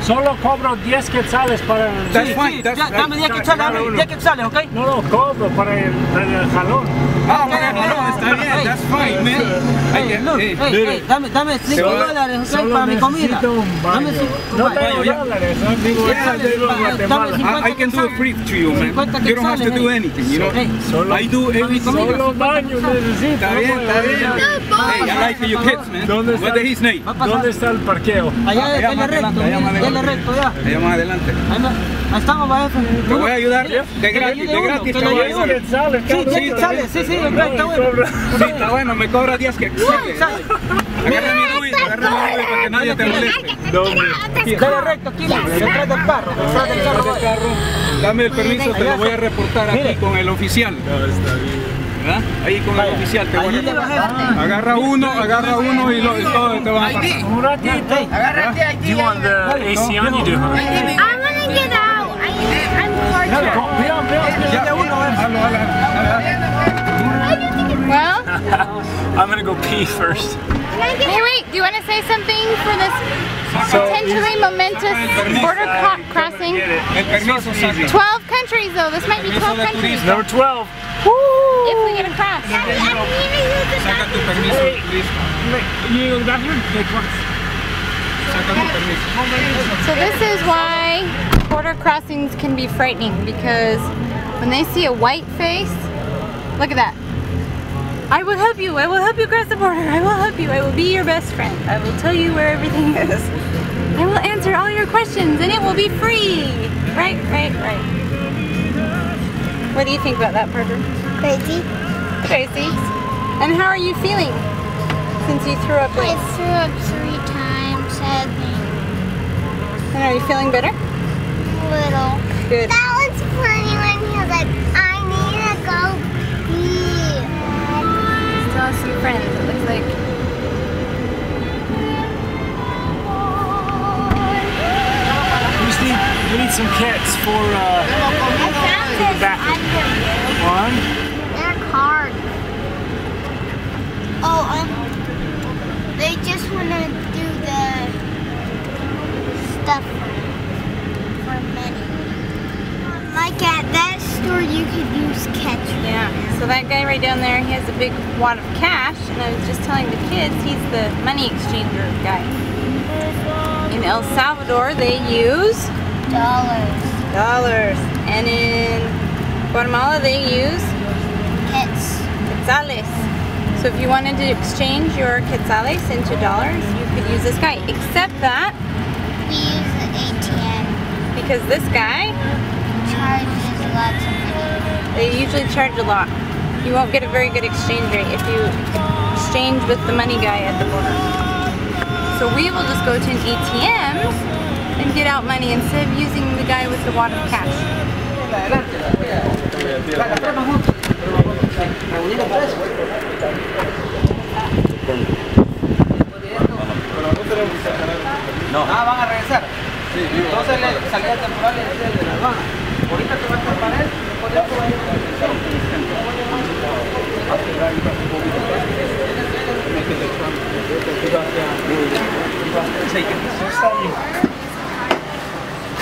Solo cobro 10 quetzales para el... That's fine. Dame 10 quetzales, 10 quetzales, ¿ok? No, cobro para el jalón. Ah, para el jalón, está bien. That's fine, man. Dame $5, ¿ok? Para mi comida. Dame $5. I can do it free to you, man. You don't have to do anything, you know. I do everything. Solo baño necesito. Está bien. Hey, I like your kids, man. What is his name? ¿Dónde está el parqueo? Allá más recto, allá más adelante. Ahí estamos, maestro. Te voy a ayudar de gratis te voy a ayudar. Sí, está bueno. Sí, está bueno, me cobra 10 quetzales. Agarra mi Luis para que nadie te moleste. Dale recto aquí, detrás del carro. Dame el permiso, te lo voy a reportar aquí con el oficial. No, está bien. ¿Ah? Ahí con el oficial te voy a reportar. Agarra uno y todo te van a pasar. Un ratito. Agárrate ahí. Do you want the AC on? You do, huh? I want to get out. I'm hard. Well, I'm gonna go pee first. hey, wait, do you want to say something for this potentially momentous border crossing? 12 countries though, this might be 12 countries. Number 12. If we get across. Saca tu permiso, listo. You got here? Saca tu permiso. So this is why border crossings can be frightening, because when they see a white face, look at that. I will help you cross the border. I will help you. I will be your best friend. I will tell you where everything is. I will answer all your questions and it will be free. Right. What do you think about that, Parker? Crazy. Crazy. And how are you feeling since you threw up? I threw up 3 times, sadly. And are you feeling better? Little. Good. That was funny when he was like, I need to go pee. Still have some friends, it looks like. We need some kits for the bathroom. One. They're hard. Oh, they just want to do the stuff for money. Like at that store, you could use ketchup. Yeah, so that guy right down there, he has a big wad of cash, and I was just telling the kids, he's the money exchanger guy. In El Salvador, they use dollars, and in Guatemala, they use quetzales. So if you wanted to exchange your quetzales into dollars, you could use this guy, except that We use the ATM. because this guy, Charges lots of money. they usually charge a lot. You won't get a very good exchange rate if you exchange with the money guy at the border. So we will just go to an ATM and get out money instead of using the guy with the wad of cash. No. Ah, van a regresar. Sí. Entonces la salida temporal es de la aduana. Ahorita te va a estar para él, después de eso va a ir a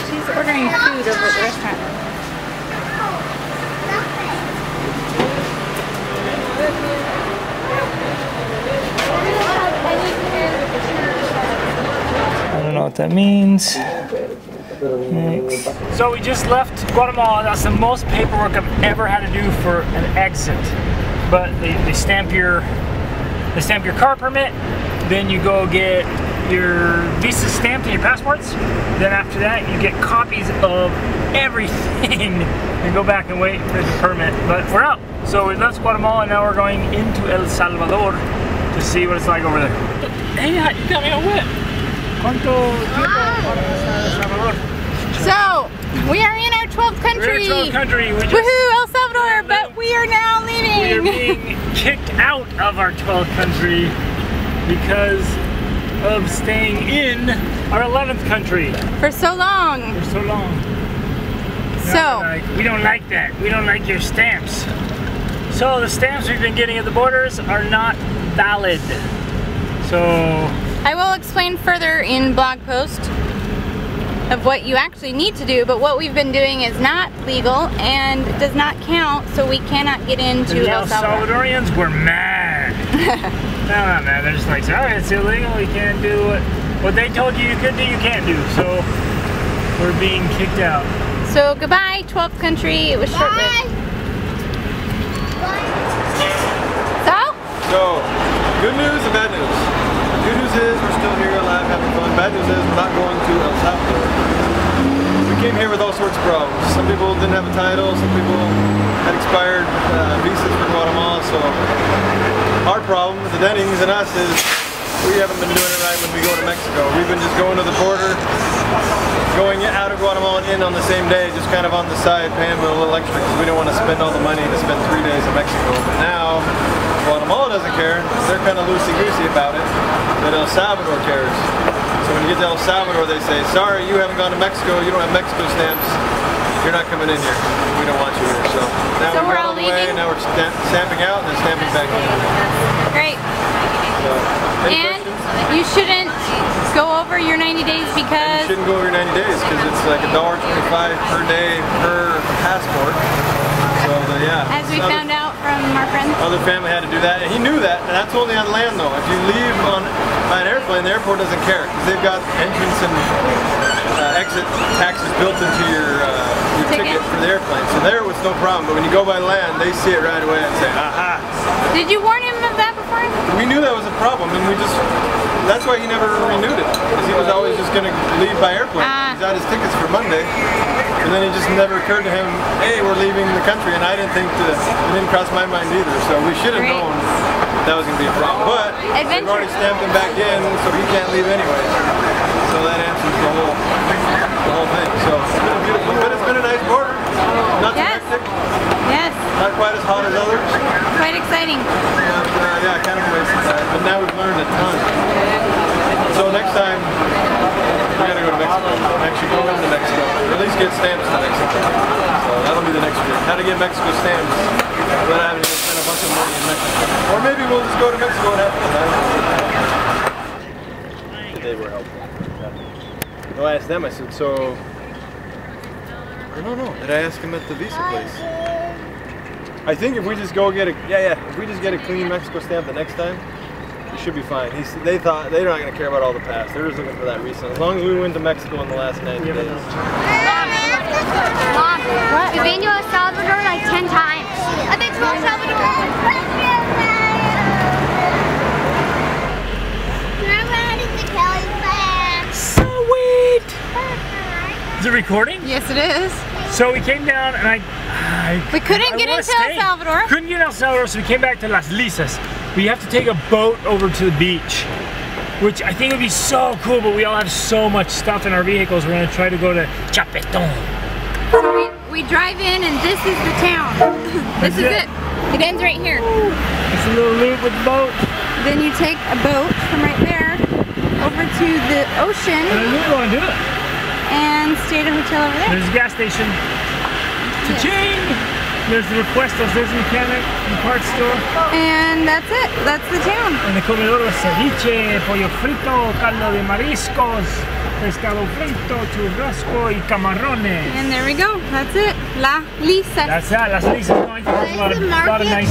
She's ordering food over at the restaurant. I don't know what that means. Next. So we just left Guatemala. That's the most paperwork I've ever had to do for an exit. But they stamp your car permit, then you go get your visa stamped and your passports. Then after that, you get copies of everything and go back and wait for the permit. But we're out. So we left Guatemala and now we're going into El Salvador to see what it's like over there. Hey, you got me all wet. ¿Cuánto tiempo para El Salvador? So, we are in our 12th country. We're in 12th country. We just, woohoo, El Salvador, but we are now leaving. We are being kicked out of our 12th country because of staying in our 11th country. For so long. For so long. So, we don't like that. We don't like your stamps. So the stamps we've been getting at the borders are not valid. So I will explain further in blog post of what you actually need to do, but what we've been doing is not legal and does not count, so we cannot get into The El Salvador. Salvadorians were mad. No, not mad. They're just like, sorry, it's illegal. You can't do what they told you could do. You can't do. So we're being kicked out. So goodbye, 12th country. It was short-lived. So, good news and bad news. Good news is we're still here alive having fun. Bad news is we're not going to El Salvador. We came here with all sorts of problems. Some people didn't have a title, some people had expired visas for Guatemala, so our problem, the Dennings and us, is we haven't been doing it right when we go to Mexico. We've been just going to the border, going out of Guatemala and in on the same day, just kind of on the side, paying a little extra because we don't want to spend all the money to spend 3 days in Mexico. But now, Guatemala doesn't care. They're kind of loosey-goosey about it, but El Salvador cares. So when you get to El Salvador, they say, sorry, you haven't gone to Mexico, you don't have Mexico stamps, you're not coming in here. We don't want you here. So now we're all the way, now we're stamping out and then stamping back in. Great. So, and you shouldn't go over your 90 days because... You shouldn't go over your 90 days because it's like $1.25 per day per passport. So yeah. As we found out from our friends. Other family had to do that, and he knew that, and that's only on land though. If you leave by an airplane, the airport doesn't care because they've got entrance and exit taxes built into your ticket for the airplane. So there was no problem, but when you go by land, they see it right away and say, aha. Did you warn him of that before? We knew that was a problem, and that's why he never renewed it, because he was always just going to leave by airplane. He's got his tickets for Monday, and then it just never occurred to him, hey, we're leaving the country, and I didn't think it didn't cross my mind either, so we should have known that was going to be a problem. But we've already stamped him back in, so he can't leave anyway. So that answers the whole thing. So it's been beautiful, but it's been a nice border. Not too hectic. Yes. Not quite as hot as others. Quite exciting. Yeah, kind of wasted time, but now we've learned a ton. So next time, we gotta go to Mexico. Actually go into Mexico. Or at least get stamps to Mexico. So that'll be the next video. How to get Mexico stamps without having to spend a bunch of money in Mexico. Or maybe we'll just go to Mexico and have fun. They were helpful. No, I asked them, I said, so... I don't know. Did I ask him at the visa place? I think if we just go get if we just get a clean Mexico stamp the next time, we should be fine. They thought they're not going to care about all the past. They're just looking for that recent. As long as we went to Mexico in the last 90 days. Mom, we've been to El Salvador like 10 times. I've been to El Salvador. Sweet! Is it recording? Yes, it is. So we came down and we couldn't get into El Salvador. Couldn't get in El Salvador, so we came back to Las Lisas. We have to take a boat over to the beach, which I think would be so cool, but we all have so much stuff in our vehicles. We're going to try to go to Chapeton. So we drive in and this is the town. This is it. It ends right here. It's a little loop with the boat. Then you take a boat from right there over to the ocean. And I really want to do it. And stay at a hotel over there. There's a gas station. Cha-ching! There's the Repuestos, there's a mechanic, the parts store. And that's it. That's the town. And the comedor is ceviche, pollo frito, caldo de mariscos, pescado frito, churrasco y camarones. And there we go. That's it. La Lisa. That's that. Las Lisas. No, I think there's a lot of nice.